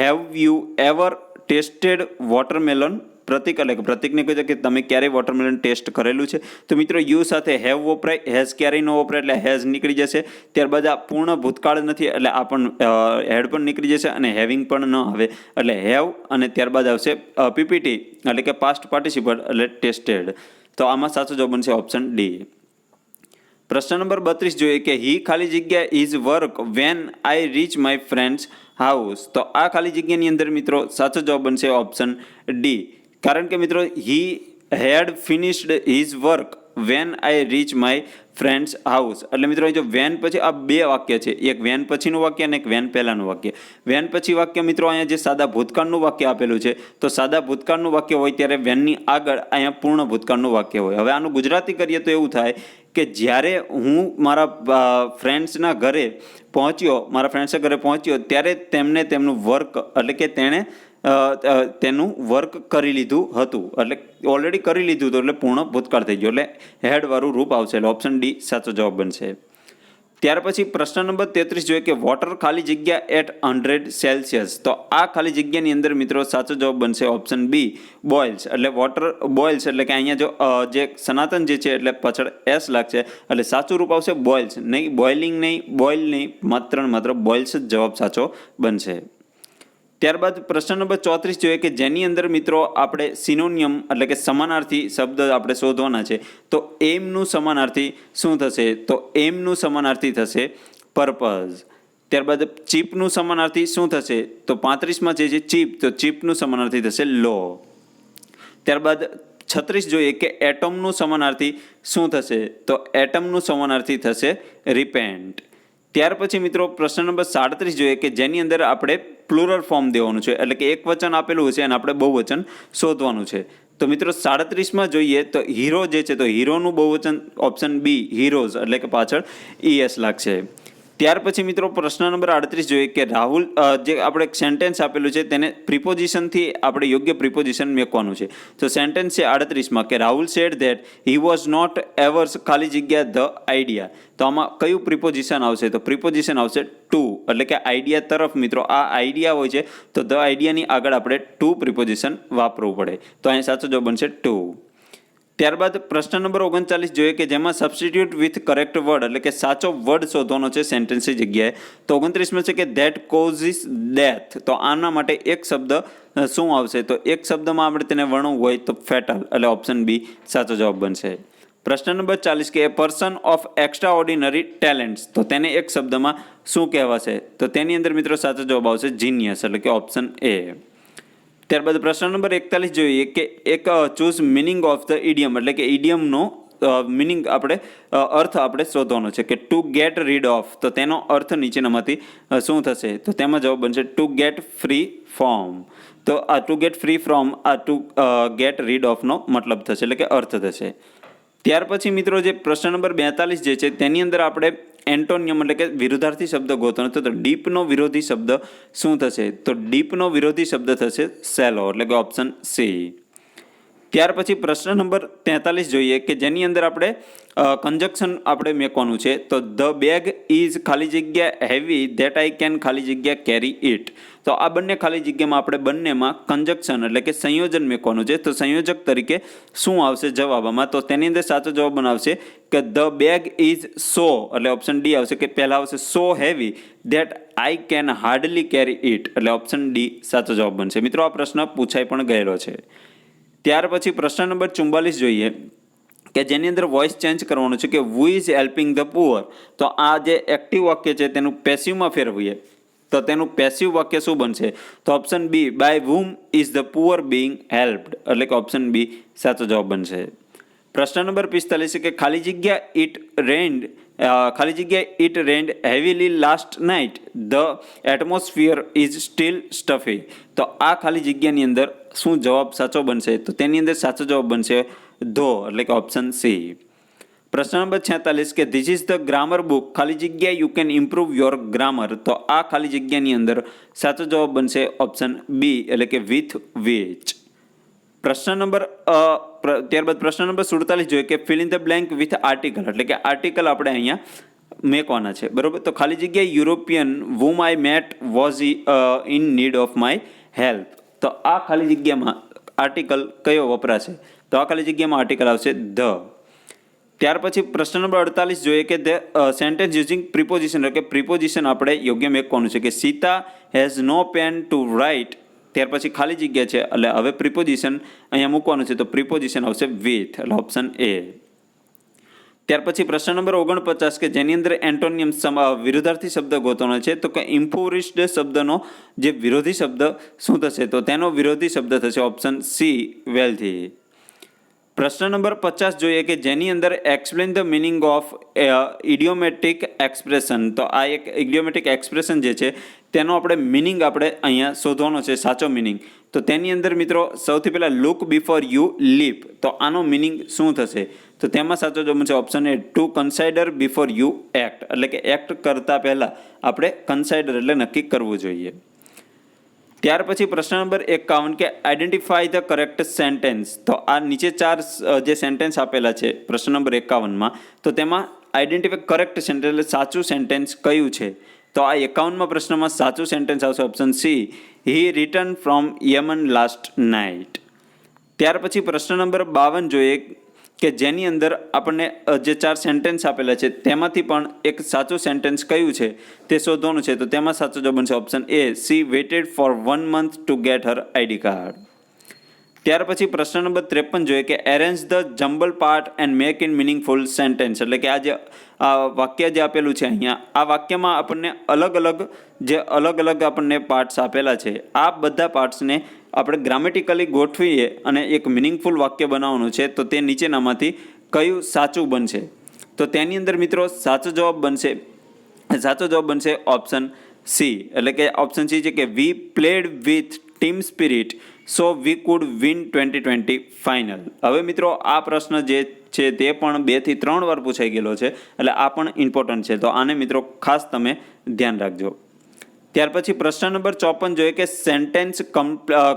have you ever tasted watermelon Pratik એટલે કે પ્રતિકને કહે છે કે તમે ક્યારેય વોટરમેલન ટેસ્ટ કરેલું છે? તો મિત્રો યુ સાથે હેવ વપરાય, હેઝ ક્યારેય ન વપરાય એટલે હેઝ નીકળી જશે. ત્યારબાદ આ પૂર્ણ ભૂતકાળ નથી એટલે આ પણ હેડ પણ નીકળી જશે અને હેવિંગ પણ ન આવે એટલે હેવ, અને ત્યારબાદ આવશે પીપીટી એટલે કે પાસ્ટ પાર્ટિસિપલ એટલે ટેસ્ટેડ. તો આમાં સાચો જવાબ બનશે ઓપ્શન ડી. પ્રશ્ન નંબર 32 જોઈએ કે હી ખાલી જગ્યા is work when I reach my friends house. તો આ ખાલી જગ્યાની અંદર મિત્રો સાચો જવાબ બનશે ઓપ્શન ડી. કારણ કે મિત્રો he had finished his work when I reach my friends house. એટલે મિત્રો જો વેન પછી આ બે વાક્ય છે, એક વેન પછીનું વાક્ય અને એક વેન પહેલાંનું વાક્ય. વેન પછી વાક્ય મિત્રો અહીંયા જે સાદા ભૂતકાળનું વાક્ય આપેલું છે, તો સાદા ભૂતકાળનું વાક્ય હોય ત્યારે વેનની આગળ અહીંયા પૂર્ણ ભૂતકાળનું વાક્ય હોય. હવે આનું ગુજરાતી કરીએ તો એવું થાય કે જ્યારે હું મારા ફ્રેન્ડ્સના ઘરે પહોંચ્યો ત્યારે તેમને તેમનું વર્ક એટલે કે તેણે તેનું વર્ક કરી લીધું હતું, એટલે ઓલરેડી કરી લીધું હતું એટલે પૂર્ણ ભૂતકાળ થઈ ગયો, એટલે હેડવાળું રૂપ આવશે એટલે ઓપ્શન ડી સાચો જવાબ બનશે. ત્યાર પછી પ્રશ્ન નંબર 33 જોઈએ કે વોટર ખાલી જગ્યા એટ 100 સેલ્સિયસ. તો આ ખાલી જગ્યાની અંદર મિત્રો સાચો જવાબ બનશે ઓપ્શન બી બોઇલ્સ. એટલે વોટર બોઇલ્સ એટલે કે અહીંયા જો જે સનાતન જે છે એટલે પાછળ એસ લાગશે એટલે સાચું રૂપ આવશે બોઇલ્સ, નહીં બોઇલિંગ, નહીં બોઇલ, નહીં, માત્ર બોઇલ્સ જ જવાબ સાચો બનશે. ત્યારબાદ પ્રશ્ન નંબર 34 જોઈએ કે જેની અંદર મિત્રો આપણે સિનોનિયમ એટલે કે સમાનાર્થી શબ્દ આપણે શોધવાના છે. તો એમનું સમાનાર્થી શું થશે? તો એમનું સમાનાર્થી થશે પર્પઝ. ત્યારબાદ ચીપનું સમાનાર્થી શું થશે? તો 35માં છે ચીપ, તો ચીપનું સમાનાર્થી થશે લો. ત્યારબાદ 36 જોઈએ કે એટમનું સમાનાર્થી શું થશે? તો એટમનું સમાનાર્થી થશે રિપેન્ટ. ત્યાર પછી મિત્રો પ્રશ્ન નંબર 37 જોઈએ કે જેની અંદર આપણે પ્લુરલ ફોર્મ દેવાનું છે, એટલે કે એક વચન આપેલું છે અને આપણે બહુવચન શોધવાનું છે. તો મિત્રો 37માં જોઈએ તો હીરો જે છે તો હીરોનું બહુવચન ઓપ્શન બી હીરોઝ એટલે કે પાછળ ES લાગશે. ત્યાર પછી મિત્રો પ્રશ્ન નંબર 38 જોઈએ કે રાહુલ જે આપણે સેન્ટેન્સ આપેલું છે તેને પ્રિપોઝિશનથી આપણે યોગ્ય પ્રિપોઝિશન મેકવાનું છે. તો સેન્ટેન્સ છે 38માં કે Rahul said that he was not averse ખાલી જગ્યા ધ આઈડિયા. તો આમાં કયું પ્રિપોઝિશન આવશે? તો પ્રિપોઝિશન આવશે ટુ, એટલે કે આઈડિયા તરફ. મિત્રો આ આઈડિયા હોય છે તો ધ આઈડિયાની આગળ આપણે ટુ પ્રિપોઝિશન વાપરવું પડે. તો અહીં સાચો જવાબ બનશે ટુ. ત્યારબાદ પ્રશ્ન નંબર 39 જોઈએ કે જેમાં સબસ્ટિટ્યુટ વિથ કરેક્ટ વર્ડ એટલે કે સાચો વર્ડ શોધવાનો છે સેન્ટેન્સની જગ્યાએ. તો 29માં છે કે ધેટ કોઝિસ ડેથ. તો આના માટે એક શબ્દ શું આવશે? તો એક શબ્દમાં આપણે તેને વર્ણવું હોય તો ફેટલ એટલે ઓપ્શન બી સાચો જવાબ બનશે. પ્રશ્ન નંબર 40 કે એ પર્સન ઓફ એક્સ્ટ્રા ઓર્ડિનરી ટેલેન્ટ્સ. તો તેને એક શબ્દમાં શું કહેવાશે? તો તેની અંદર મિત્રો સાચો જવાબ આવશે જીનિયસ એટલે કે ઓપ્શન એ. ત્યારબાદ પ્રશ્ન નંબર 41 જોઈએ કે એક ચૂઝ મિનિંગ ઓફ ધ ઇડિયમ એટલે કે ઇડિયમનો મિનિંગ આપણે અર્થ આપણે શોધવાનો છે કે ટુ ગેટ રીડ ઓફ. તો તેનો અર્થ નીચેનામાંથી શું થશે? તો તેમાં જવાબ બનશે ટુ ગેટ ફ્રી ફ્રોમ. તો આ ટુ ગેટ ફ્રી ફ્રોમ આ ટુ ગેટ રીડ ઓફનો મતલબ થશે એટલે કે અર્થ થશે. ત્યાર પછી મિત્રો જે પ્રશ્ન નંબર 42 જે છે તેની અંદર આપણે એન્ટોનિયમ એટલે કે વિરુદ્ધાર્થી શબ્દ ગોતવાનો. તો ડીપનો વિરોધી શબ્દ શું થશે? તો ડીપનો વિરોધી શબ્દ થશે સેલો એટલે કે ઓપ્શન સી. ત્યાર પછી પ્રશ્ન નંબર 43 જોઈએ કે જેની અંદર આપણે કંજક્શન આપણે મેકવાનું છે. તો ધ બેગ ઇઝ ખાલી જગ્યા હેવી ધેટ આઈ કેન ખાલી જગ્યા કેરી ઇટ. તો આ બંને ખાલી જગ્યામાં આપણે બંનેમાં કંજક્શન એટલે કે સંયોજન મેકવાનું છે. તો સંયોજક તરીકે શું આવશે જવાબમાં? તો તેની અંદર સાચો જવાબ બનાવશે કે ધ બેગ ઇઝ સો એટલે ઓપ્શન ડી આવશે કે પહેલાં આવશે so heavy that I can hardly carry it એટલે ઓપ્શન ડી સાચો જવાબ બનશે. મિત્રો આ પ્રશ્ન પૂછાઈ પણ ગયેલો છે. ત્યાર પછી પ્રશ્ન નંબર 44 જોઈએ કે જેની અંદર વોઇસ ચેન્જ કરવાનું છે કે who is helping the poor. તો આ જે એક્ટિવ વાક્ય છે તેનું પેસિવમાં ફેરવીએ તો તેનું પેસિવ વાક્ય શું બનશે? તો option B by whom is the poor being helped એટલે કે ઓપ્શન બી સાચો જવાબ બનશે. પ્રશ્ન નંબર 45 છે કે ખાલી જગ્યા it rained heavily last night the atmosphere is still stuffy. તો આ ખાલી જગ્યાની અંદર શું જવાબ સાચો બનશે? તો તેની અંદર સાચો જવાબ બનશે ધો એટલે કે ઓપ્શન સી. પ્રશ્ન નંબર 46 કે this is the grammar book ખાલી જગ્યા you can improve your grammar. તો આ ખાલી જગ્યાની અંદર સાચો જવાબ બનશે ઓપ્શન બી એટલે કે વિથ વિચ. ત્યારબાદ પ્રશ્ન નંબર 47 જોઈએ કે fill in the blank with article એટલે કે આર્ટિકલ આપણે અહીંયા મેકવાના છે, બરોબર. તો ખાલી જગ્યા European whom I met was in need of my help. તો આ ખાલી જગ્યામાં આર્ટિકલ કયો વપરાશે? તો આ ખાલી જગ્યામાં આર્ટિકલ આવશે ધ. ત્યાર પછી પ્રશ્ન નંબર 48 જોઈએ કે સેન્ટેન્સ યુઝિંગ પ્રિપોઝિશન એટલે કે પ્રિપોઝિશન આપણે યોગ્ય મેકવાનું છે કે Sita has no pen to write. ત્યાર પછી ખાલી જગ્યા છે એટલે હવે પ્રિપોઝિશન અહીંયા મૂકવાનું છે, તો પ્રિપોઝિશન આવશે વિથ એટલે ઓપ્શન એ. ત્યાર પછી પ્રશ્ન નંબર 49 કે જેની અંદર એન્ટોનિયમ વિરુદ્ધાર્થી શબ્દ ગોતવાનો છે, તો કે ઇમ્પોવરિશ્ડ શબ્દનો જે વિરોધી શબ્દ શું થશે? તો તેનો વિરોધી શબ્દ થશે ઓપ્શન સી વેલ્થી. પ્રશ્ન નંબર 50 જોઈએ કે જેની અંદર explain the meaning of idiomatic expression. તો આ એક ઇડિયોમેટિક એક્સપ્રેશન જે છે તેનો આપણે મિનિંગ આપણે અહીંયા શોધવાનો છે, સાચો મિનિંગ. તો તેની અંદર મિત્રો સૌથી પહેલાં લુક બિફોર યુ લીપ. તો આનો મિનિંગ શું થશે? તો તેમાં સાચો જવાબ છે option A to consider before you act. એટલે કે એક્ટ કરતાં પહેલાં આપણે કન્સાઇડર એટલે નક્કી કરવું જોઈએ. ત્યાર પછી પ્રશ્ન નંબર 51 કે આઈડેન્ટિફાઈ ધ કરેક્ટ સેન્ટેન્સ. તો આ નીચે 4 જે સેન્ટેન્સ આપેલા છે પ્રશ્ન નંબર 51માં, તો તેમાં આઈડેન્ટિફાઈ કરેક્ટ સેન્ટેન્સ એટલે સાચું સેન્ટેન્સ કયું છે? તો આ 51માં પ્રશ્નમાં સાચું સેન્ટેન્સ આવશે option C he return from Yemen last night. ત્યાર પછી પ્રશ્ન નંબર 52 જોઈએ કે જેની અંદર આપણને જે 4 સેન્ટેન્સ આપેલા છે તેમાંથી પણ એક સાચું સેન્ટેન્સ કયું છે તે શોધવાનું છે. તો તેમાં સાચો જવાબ બનશે option A she waited for 1 month to get her ID card. ત્યાર પછી પ્રશ્ન નંબર 53 જોઈએ કે arrange the jumbled part and make in meaningful sentence. એટલે કે આ વાક્ય જે આપેલું છે અહીંયા, આ વાક્યમાં આપણને અલગ અલગ આપણને પાર્ટ્સ આપેલા છે. આ બધા પાર્ટ્સને આપણે ગ્રામેટિકલી ગોઠવીએ અને એક મિનિંગફુલ વાક્ય બનાવવાનું છે. તો તે નીચેનામાંથી કયું સાચું બનશે? તો તેની અંદર મિત્રો સાચો જવાબ બનશે ઓપ્શન સી. એટલે કે ઓપ્શન સી છે કે we played with team spirit so we could win 2020 final. હવે મિત્રો આ પ્રશ્ન જે છે તે પણ 2 થી 3 વાર પૂછાઈ ગયેલો છે, એટલે આ પણ ઇમ્પોર્ટન્ટ છે. તો આને મિત્રો ખાસ તમે ધ્યાન રાખજો. ત્યાર પછી પ્રશ્ન નંબર 54 જોઈએ કે sentence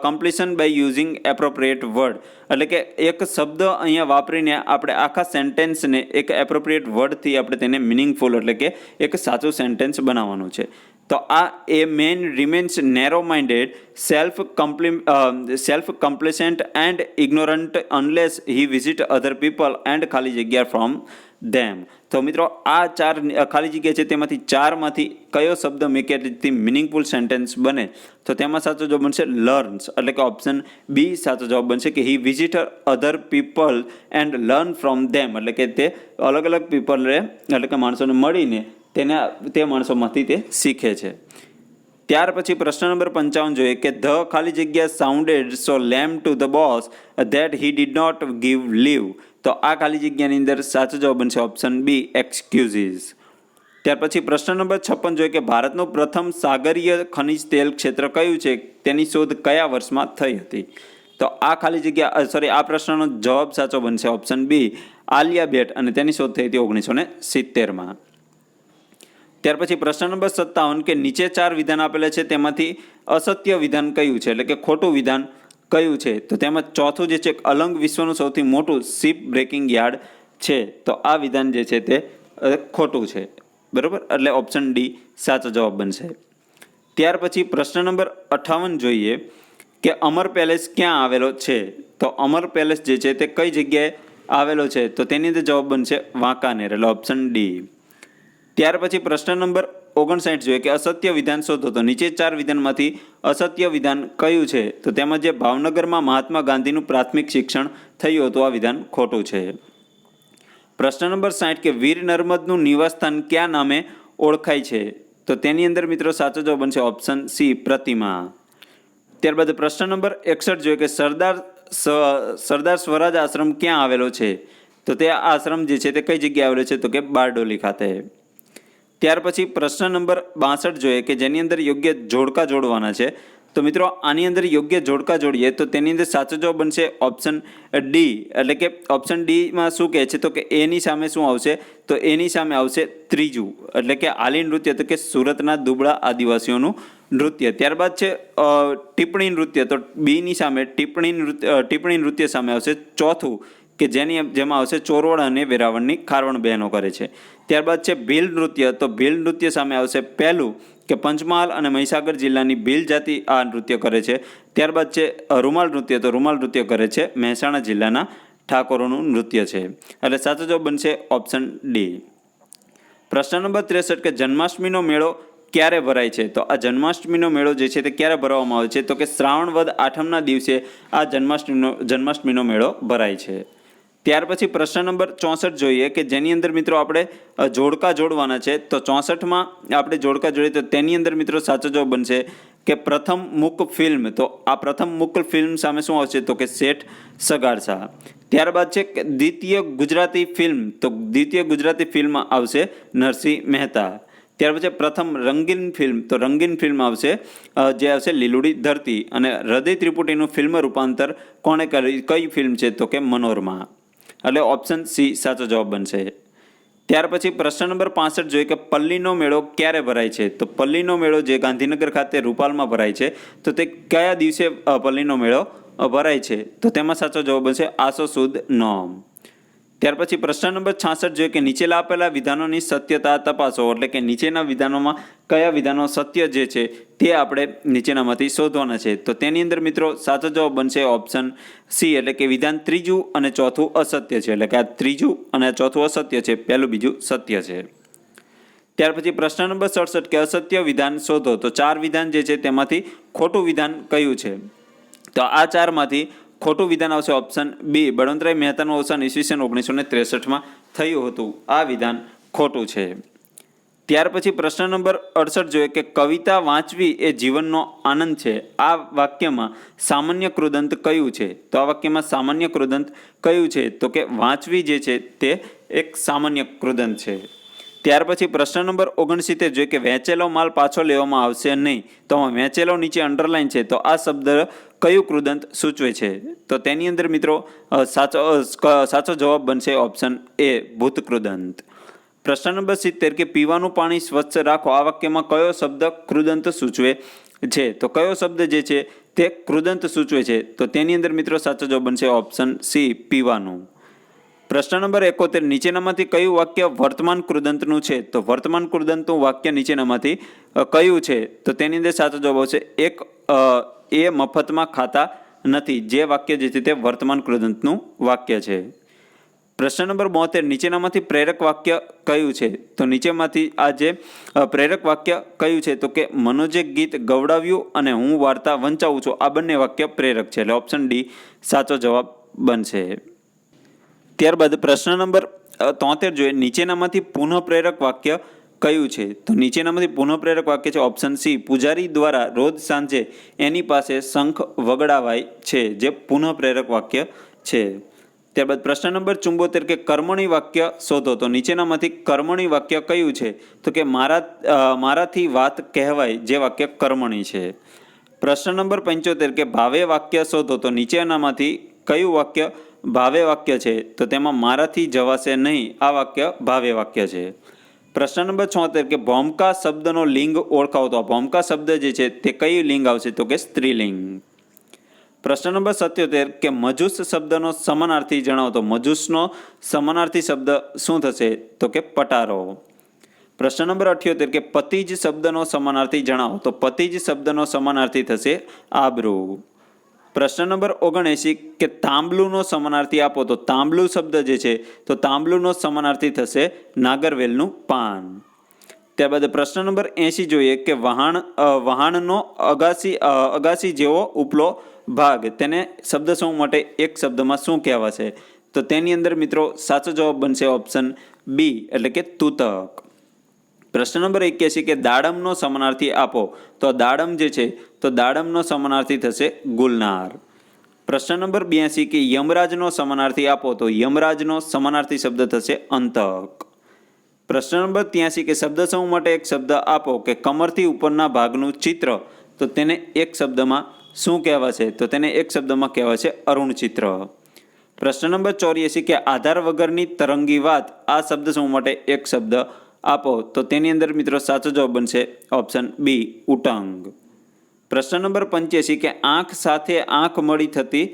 completion by using appropriate word. એટલે કે એક શબ્દ અહીંયા વાપરીને આપણે આખા સેન્ટેન્સને એક એપ્રોપ્રિએટ વર્ડથી આપણે તેને મિનિંગફુલ એટલે કે એક સાચું સેન્ટેન્સ બનાવવાનું છે. તો આ a man remains narrow minded self complacent and ignorant unless he visit other people and ખાલી જગ્યા ફ્રોમ ધેમ. તો મિત્રો આ 4 ખાલી જગ્યા છે તેમાંથી 4માંથી કયો શબ્દ મેકેથી મિનિંગફુલ સેન્ટેન્સ બને? તો તેમાં સાચો જવાબ બનશે લર્ન્સ. એટલે કે ઓપ્શન બી સાચો જવાબ બનશે કે હી visit other people and learn from them. એટલે કે તે અલગ પીપલને એટલે કે માણસોને મળીને તે માણસોમાંથી તે શીખે છે. ત્યાર પછી પ્રશ્ન નંબર 55 જોઈએ કે ધ ખાલી જગ્યા sounded so lame to the boss that he did not give leave. તો આ ખાલી જગ્યાની અંદર સાચો જવાબ બનશે ઓપ્શન બી એક્સક્યુઝીસ. ત્યાર પછી પ્રશ્ન નંબર 56 જોઈએ કે ભારતનું પ્રથમ સાગરીય ખનિજ તેલ ક્ષેત્ર કયું છે? તેની શોધ કયા વર્ષમાં થઈ હતી? તો આ ખાલી જગ્યા આ પ્રશ્નનો જવાબ સાચો બનશે ઓપ્શન બી આલિયા ભટ્ટ, અને તેની શોધ થઈ હતી 1970માં. ત્યાર પછી પ્રશ્ન નંબર 57 કે નીચે 4 વિધાન આપેલા છે તેમાંથી અસત્ય વિધાન કયું છે? એટલે કે ખોટું વિધાન કયું છે? તો તેમાં ચોથું જે છે અલંગ વિશ્વનું સૌથી મોટું શિપ બ્રેકિંગ યાર્ડ છે. તો આ વિધાન જે છે તે ખોટું છે, બરાબર. એટલે ઓપ્શન ડી સાચો જવાબ બનશે. ત્યાર પછી પ્રશ્ન નંબર 58 જોઈએ કે અમર પેલેસ ક્યાં આવેલો છે? તો અમર પેલેસ જે છે તે કઈ જગ્યાએ આવેલો છે? તો તેની અંદર જવાબ બનશે વાંકાનેર. એટલે ઓપ્શન ડી. ત્યાર પછી પ્રશ્ન નંબર 59 જોઈએ કે અસત્ય વિધાન શોધો. તો નીચે 4 વિધાનમાંથી અસત્ય વિધાન કયું છે? તો તેમાં જે ભાવનગરમાં મહાત્મા ગાંધીનું પ્રાથમિક શિક્ષણ થયું હતું આ વિધાન ખોટું છે. પ્રશ્ન નંબર 60 કે વીર નર્મદનું નિવાસસ્થાન કયા નામે ઓળખાય છે? તો તેની અંદર મિત્રો સાચો જવાબ બનશે ઓપ્શન સી પ્રતિમા. ત્યારબાદ પ્રશ્ન નંબર 61 જોઈએ કે સરદાર સ્વરાજ આશ્રમ ક્યાં આવેલો છે? તો તે આશ્રમ જે છે તે કઈ જગ્યાએ આવેલો છે? તો કે બારડોલી ખાતે. ત્યાર પછી પ્રશ્ન નંબર 62 જોઈએ કે જેની અંદર યોગ્ય જોડકા જોડવાના છે. તો મિત્રો આની અંદર યોગ્ય જોડકા જોડીએ તો તેની અંદર સાચો જવાબ બનશે ઓપ્શન ડી. એટલે કે ઓપ્શન ડીમાં શું કહે છે? તો કે એની સામે શું આવશે? તો એની સામે આવશે ત્રીજું, એટલે કે આલી નૃત્ય, તો કે સુરતના દુબળા આદિવાસીઓનું નૃત્ય. ત્યારબાદ છે ટિપ્પણી નૃત્ય. તો બીની સામે ટિપ્પણી નૃત્ય સામે આવશે ચોથું કે જેમાં આવશે ચોરવડ અને વેરાવળની ખારવણ બહેનો કરે છે. ત્યારબાદ છે ભીલ નૃત્ય. તો ભીલ નૃત્ય સામે આવશે પહેલું કે પંચમહાલ અને મહીસાગર જિલ્લાની ભીલ જાતિ આ નૃત્ય કરે છે. ત્યારબાદ છે રૂમાલ નૃત્ય. તો રૂમાલ નૃત્ય કરે છે મહેસાણા જિલ્લાના ઠાકોરોનું નૃત્ય છે. એટલે સાચો જવાબ બનશે ઓપ્શન ડી. પ્રશ્ન નંબર 63 કે જન્માષ્ટમીનો મેળો ક્યારે ભરાય છે? તો આ જન્માષ્ટમીનો મેળો જે છે તે ક્યારે ભરવામાં આવે છે? તો કે શ્રાવણ વદ આઠમના દિવસે આ જન્માષ્ટમીનો મેળો ભરાય છે. ત્યાર પછી પ્રશ્ન નંબર 64 જોઈએ કે જેની અંદર મિત્રો આપણે જોડકા જોડવાના છે. તો 64માં આપણે જોડકા જોઈએ તો તેની અંદર મિત્રો સાચો જવાબ બનશે કે પ્રથમ મુક ફિલ્મ. તો આ પ્રથમ મુક ફિલ્મ સામે શું આવશે? તો કે શેઠ સગાડશા. ત્યારબાદ છે દ્વિતીય ગુજરાતી ફિલ્મ. તો દ્વિતીય ગુજરાતી ફિલ્મ આવશે નરસિંહ મહેતા. ત્યાર પછી પ્રથમ રંગીન ફિલ્મ. તો રંગીન ફિલ્મ આવશે જે આવશે લીલુડી ધરતી. અને હૃદય ત્રિપુટીનું ફિલ્મ રૂપાંતર કોણે કઈ ફિલ્મ છે? તો કે મનોરમા. એટલે ઓપ્શન સી સાચો જવાબ બનશે. ત્યાર પછી પ્રશ્ન નંબર 65 જોઈએ કે પલ્લીનો મેળો ક્યારે ભરાય છે? તો પલ્લીનો મેળો જે ગાંધીનગર ખાતે રૂપાલમાં ભરાય છે તો તે કયા દિવસે પલ્લીનો મેળો ભરાય છે? તો તેમાં સાચો જવાબ બનશે આસો સુદ નોમ. ત્યાર પછી પ્રશ્ન નંબર 66 જોઈએ કે નીચેલા આપેલા વિધાનોની સત્યતા તપાસો. એટલે કે નીચેના વિધાનોમાં કયા વિધાનો સત્ય જે છે તે આપણે નીચેનામાંથી શોધવાના છે. તો તેની અંદર મિત્રો સાચો જવાબ બનશે ઓપ્શન સી. એટલે કે વિધાન ત્રીજું અને ચોથું અસત્ય છે. એટલે કે આ ત્રીજું અને ચોથું અસત્ય છે, પહેલું બીજું સત્ય છે. ત્યાર પછી પ્રશ્ન નંબર 67 કે અસત્ય વિધાન શોધો. તો 4 વિધાન જે છે તેમાંથી ખોટું વિધાન કયું છે? તો આ 4માંથી ખોટું વિધાન આવશે ઓપ્શન બી. બળવંતરાય મહેતાનું અવસાન ઈસવીસન 1963માં થયું હતું. આ વિધાન ખોટું છે. ત્યાર પછી પ્રશ્ન નંબર 68 જોઈએ કે કવિતા વાંચવી એ જીવનનો આનંદ છે. આ વાક્યમાં સામાન્ય કૃદંત કયું છે? તો આ વાક્યમાં સામાન્ય કૃદંત કયું છે? તો કે વાંચવી જે છે તે એક સામાન્ય કૃદંત છે. ત્યાર પછી પ્રશ્ન નંબર 69 જોઈએ કે વેચેલો માલ પાછો લેવામાં આવશે નહીં. તો વેચેલો નીચે અંડરલાઈન છે. તો આ શબ્દ કયું કૃદંત સૂચવે છે? તો તેની અંદર મિત્રો સાચો જવાબ બનશે ઓપ્શન એ ભૂત કૃદંત. પ્રશ્ન નંબર 70 કે પીવાનું પાણી સ્વચ્છ રાખો. આ વાક્યમાં કયો શબ્દ કૃદંત સૂચવે છે? તો કયો શબ્દ જે છે તે કૃદંત સૂચવે છે? તો તેની અંદર મિત્રો સાચો જવાબ બનશે ઓપ્શન સી પીવાનું. પ્રશ્ન નંબર 71 નીચેનામાંથી કયું વાક્ય વર્તમાન કૃદંતનું છે? તો વર્તમાન કૃદંતનું વાક્ય નીચેનામાંથી કયું છે? તો તેની અંદર સાચો જવાબ આવશે એક એ મફતમાં ખાતા નથી. જે વાક્ય જે છે તે વર્તમાન કૃદંતનું વાક્ય છે. પ્રશ્ન નંબર 72 નીચેનામાંથી પ્રેરક વાક્ય કયું છે? તો નીચેમાંથી આ જે પ્રેરક વાક્ય કયું છે? તો કે મનોજે ગીત ગવડાવ્યું અને હું વાર્તા વંચાવું છું. આ બંને વાક્ય પ્રેરક છે. એટલે ઓપ્શન ડી સાચો જવાબ બનશે. ત્યારબાદ પ્રશ્ન નંબર 73 જોઈએ નીચેનામાંથી પુનઃપ્રેરક વાક્ય કયું છે? તો નીચેનામાંથી પુનઃપ્રેરક વાક્ય છે ઓપ્શન સી પૂજારી દ્વારા રોજ સાંજે એની પાસે શંખ વગડાવાય છે. જે પુનઃપ્રેરક વાક્ય છે. ત્યારબાદ પ્રશ્ન નંબર 74 કે કર્મણી વાક્ય શોધો. તો નીચેનામાંથી કર્મણી વાક્ય કયું છે? તો કે મારાથી વાત કહેવાય. જે વાક્ય કર્મણી છે. પ્રશ્ન નંબર 75 કે ભાવે વાક્ય શોધો. તો નીચેનામાંથી કયું વાક્ય ભાવે વાક્ય છે? તો તેમાં મારાથી જવાશે નહીં. આ વાક્ય ભાવે વાક્ય છે. પ્રશ્ન નંબર 76 કે ભૌમકા શબ્દનો લિંગ ઓળખાવો. તો ભૌમકા શબ્દ જે છે તે કઈ લિંગ આવશે? તો કે સ્ત્રીલિંગ. પ્રશ્ન નંબર 77 કે મજૂસ શબ્દનો સમાનાર્થી જણાવો. તો મજૂસનો સમાનાર્થી શબ્દ શું થશે? તો કે પટારો. પ્રશ્ન નંબર 78 કે પતિજ શબ્દનો સમાનાર્થી જણાવો. તો પતિજ શબ્દનો સમાનાર્થી થશે આબરૂ. પ્રશ્ન નંબર 79 કે તાંબલુનો સમાનાર્થી આપો. તો તાંબલું શબ્દ જે છે તો તાંબલુનો સમાનાર્થી થશે નાગરવેલનું પાન. ત્યારબાદ પ્રશ્ન નંબર 80 જોઈએ કે વહાણનો અગાસી જેવો ઉપલો ભાગ તેને શબ્દ સમૂહ માટે એક શબ્દમાં શું કહેવાશે? તો તેની અંદર મિત્રો સાચો જવાબ બનશે ઓપ્શન બી એટલે કે તૂતક. પ્રશ્ન નંબર 81 કે દાડમનો સમાનાર્થી આપો. તો દાડમ જે છે તો દાડમનો સમાનાર્થી થશે ગુલનાર. પ્રશ્ન નંબર 82 કે યમરાજનો સમાનાર્થી આપો. તો યમરાજનો સમાનાર્થી શબ્દ થશે અંતક. પ્રશ્ન નંબર 83 કે શબ્દ સમૂહ માટે એક શબ્દ આપો કે કમરથી ઉપરના ભાગનું ચિત્ર. તો તેને એક શબ્દમાં શું કહેવાશે? તો તેને એક શબ્દમાં કહેવાશે અરુણ ચિત્ર. પ્રશ્ન નંબર 84 કે આધાર વગરની તરંગી વાત. આ શબ્દ સમૂહ માટે એક શબ્દ આપો. તો તેની અંદર મિત્રો સાચો જવાબ બનશે ઓપ્શન બી ઉટંગ. પ્રશ્ન નંબર 85 કે આંખ સાથે આંખ મળી થતી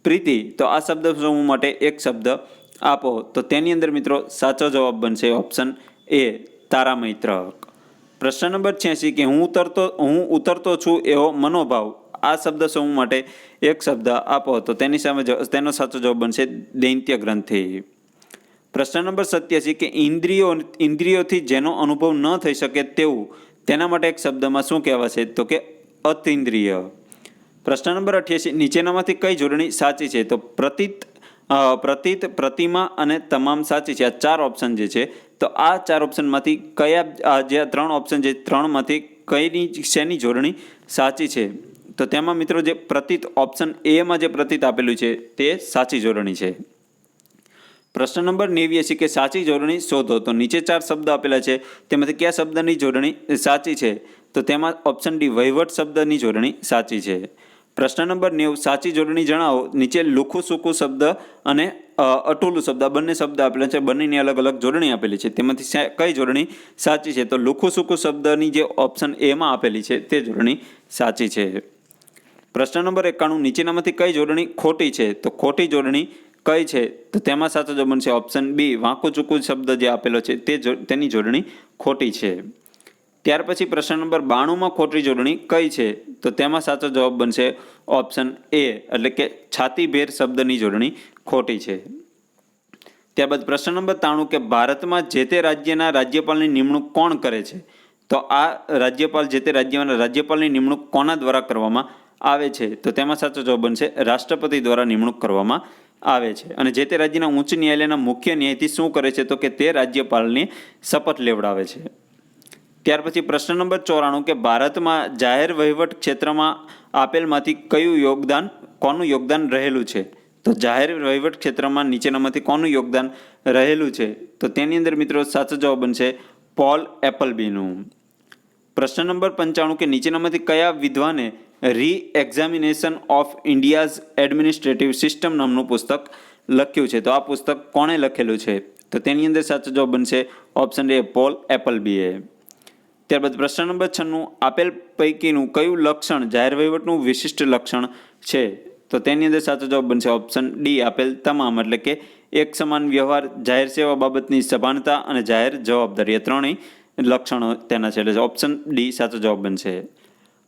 પ્રીતિ, તો આ શબ્દ સમૂહ માટે એક શબ્દ આપો. તો તેની અંદર મિત્રો સાચો જવાબ બનશે ઓપ્શન એ, તારા મૈત્ર. પ્રશ્ન નંબર 86 કે હું ઉતરતો છું એવો મનોભાવ, આ શબ્દ સમૂહ માટે એક શબ્દ આપો. તો તેની સામે તેનો સાચો જવાબ બનશે દૈત્ય ગ્રંથિ. પ્રશ્ન નંબર 87 કે ઇન્દ્રિયોથી જેનો અનુભવ ન થઈ શકે તેવું, તેના માટે એક શબ્દમાં શું કહેવાશે? તો કે અતિન્દ્રિય. પ્રશ્ન નંબર 88 નીચેનામાંથી કઈ જોડણી સાચી છે? તો પ્રતીત, પ્રતિમા અને તમામ સાચી છે. આ 4 ઓપ્શન જે છે, તો આ 4 ઓપ્શનમાંથી કયા, જે 3 ઓપ્શન છે, 3માંથી શેની જોડણી સાચી છે? તો તેમાં મિત્રો જે પ્રતીત, ઓપ્શન એમાં જે પ્રતીત આપેલું છે તે સાચી જોડણી છે. પ્રશ્ન નંબર 89 કે સાચી જોડણી શોધો. તો નીચે 4 શબ્દ આપેલા છે, તેમાંથી કયા શબ્દની જોડણી સાચી છે? તો તેમાં ઓપ્શન ડી, વહીવટ શબ્દની જોડણી સાચી છે. પ્રશ્ન નંબર 90 સાચી જોડણી જણાવો. નીચે લુખું સૂકું શબ્દ અને અટુલું શબ્દ, આ બંને શબ્દ આપેલા છે, બંનેની અલગ અલગ જોડણી આપેલી છે, તેમાંથી કઈ જોડણી સાચી છે? તો લુખું સૂકું શબ્દની જે ઓપ્શન એમાં આપેલી છે તે જોડણી સાચી છે. પ્રશ્ન નંબર 91 નીચેનામાંથી કઈ જોડણી ખોટી છે? તો ખોટી જોડણી કઈ છે? તો તેમાં સાચો જવાબ બનશે ઓપ્શન બી, વાંકું ચૂકું શબ્દ જે આપેલો છે તેની જોડણી ખોટી છે. ત્યાર પછી પ્રશ્ન નંબર 92માં ખોટી જોડણી કઈ છે? તો તેમાં સાચો જવાબ બનશે ઓપ્શન એ, એટલે કે છાતીભેર શબ્દની જોડણી ખોટી છે. ત્યારબાદ પ્રશ્ન નંબર 93 કે ભારતમાં જે તે રાજ્યના રાજ્યપાલની નિમણૂક કોણ કરે છે? તો આ રાજ્યપાલ, જે તે રાજ્યના રાજ્યપાલની નિમણૂક કોના દ્વારા કરવામાં આવે છે? તો તેમાં સાચો જવાબ બનશે રાષ્ટ્રપતિ દ્વારા નિમણૂક કરવામાં આવે છે. અને જે તે રાજ્યના ઉચ્ચ ન્યાયાલયના મુખ્ય ન્યાયાધીશ શું કરે છે? તો કે તે રાજ્યપાલને શપથ લેવડાવે છે. ત્યાર પછી પ્રશ્ન નંબર 94 કે ભારતમાં જાહેર વહીવટ ક્ષેત્રમાં આપેલમાંથી કોનું યોગદાન રહેલું છે? તો જાહેર વહીવટ ક્ષેત્રમાં નીચેનામાંથી કોનું યોગદાન રહેલું છે? તો તેની અંદર મિત્રો સાચો જવાબ બનશે પોલ એપલબીનું. પ્રશ્ન નંબર 95 કે નીચેનામાંથી કયા વિદ્વાને રી-એક્ઝામિનેશન ઓફ ઇન્ડિયાઝ એડમિનિસ્ટ્રેટિવ સિસ્ટમ નામનું પુસ્તક લખ્યું છે? તો આ પુસ્તક કોણે લખેલું છે? તો તેની અંદર સાચો જવાબ બનશે ઓપ્શન એ, પોલ એપલબીએ. ત્યારબાદ પ્રશ્ન નંબર 96 આપેલ પૈકીનું કયું લક્ષણ જાહેર વહીવટનું વિશિષ્ટ લક્ષણ છે? તો તેની અંદર સાચો જવાબ બનશે ઓપ્શન ડી, આપેલ તમામ, એટલે કે એક સમાન વ્યવહાર, જાહેર સેવા બાબતની સભાનતા અને જાહેર જવાબદારી, આ ત્રણેય લક્ષણો તેના છે, એટલે ઓપ્શન ડી સાચો જવાબ બનશે.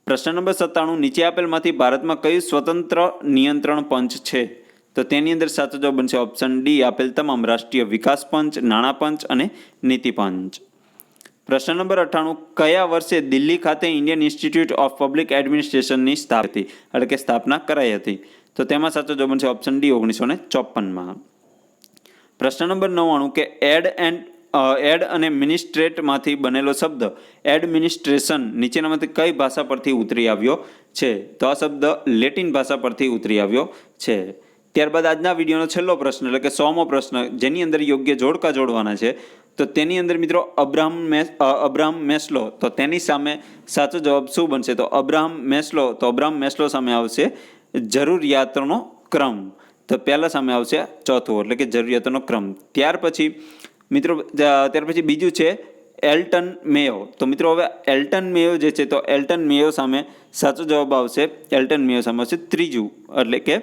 પ્રશ્ન નંબર 97 નીચે આપેલમાંથી ભારતમાં કયું સ્વતંત્ર નિયંત્રણ પંચ છે? તો તેની અંદર સાચો જવાબ બનશે ઓપ્શન ડી, આપેલ તમામ, રાષ્ટ્રીય વિકાસ પંચ, નાણાં પંચ અને નીતિ પંચ. પ્રશ્ન નંબર 98 કયા વર્ષે દિલ્હી ખાતે ઇન્ડિયન ઇન્સ્ટિટ્યૂટ ઓફ પબ્લિક એડમિનિસ્ટ્રેશનની સ્થાપના કરાઈ હતી? તો તેમાં સાચો જવાબ બનશે ઓપ્શન ડી, 1954માં. પ્રશ્ન નંબર 99 કે એડ અને મિનિસ્ટ્રેટમાંથી બનેલો શબ્દ એડમિનિસ્ટ્રેશન નીચેનામાંથી કઈ ભાષા પરથી ઉતરી આવ્યો છે? તો આ શબ્દ લેટિન ભાષા પરથી ઉતરી આવ્યો છે. ત્યારબાદ આજના વિડીયોનો છેલ્લો પ્રશ્ન, એટલે કે 100મો પ્રશ્ન, જેની અંદર યોગ્ય જોડકા જોડવાના છે. તો તેની અંદર મિત્રો અબ્રાહમ મેસ્લો, તો તેની સામે સાચો જવાબ શું બનશે? તો અબ્રાહમ મેસ્લો સામે આવશે જરૂરિયાતોનો ક્રમ. તો પહેલા સામે આવશે ચોથું, એટલે કે જરૂરિયાતોનો ક્રમ. ત્યાર પછી બીજું છે એલ્ટન મેયો. તો મિત્રો હવે એલ્ટન મેયો જે છે, તો એલ્ટન મેયો સામે સાચો જવાબ આવશે ત્રીજું, એટલે કે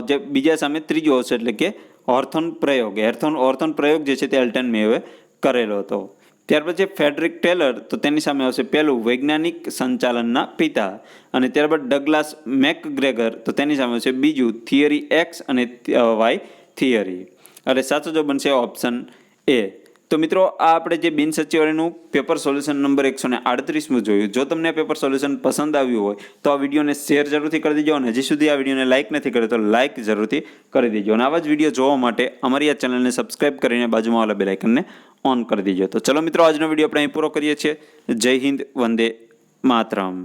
જે બીજા સામે ત્રીજું આવશે, એટલે કે હોર્થોન પ્રયોગ જે છે તે એલ્ટન મેયોએ કરેલો હતો. ત્યાર પછી ફેડરિક ટેલર, તો તેની સામે આવશે પહેલું, વૈજ્ઞાનિક સંચાલનના પિતા. અને ત્યારબાદ ડગલાસ મેકગ્રેગર, તો તેની સામે આવશે બીજું, થિયરી એક્સ અને વાય થિયરી. એટલે સાચો જવાબ બનશે ઓપ્શન એ. તો મિત્રો આ આપણે જે બિનસચિવાલયનું પેપર સોલ્યુશન નંબર 138 જોયું. જો તમને આ પેપર સોલ્યુશન પસંદ આવ્યું હોય તો આ વિડીયોને શેર જરૂરથી કરી દેજો, અને હજી સુધી આ વિડીયોને લાઇક નથી કર્યો તો લાઇક જરૂરથી કરી દેજો. અને આવા જ વિડીયો જોવા માટે અમારી આ ચેનલને સબસ્ક્રાઇબ કરીને બાજુમાં વાળા બેલ આઇકનને ઓન કરી દેજો. તો ચલો મિત્રો, આજનો વિડીયો આપણે અહીં પૂરો કરીએ છીએ. જય હિન્દ, વંદે માતરમ.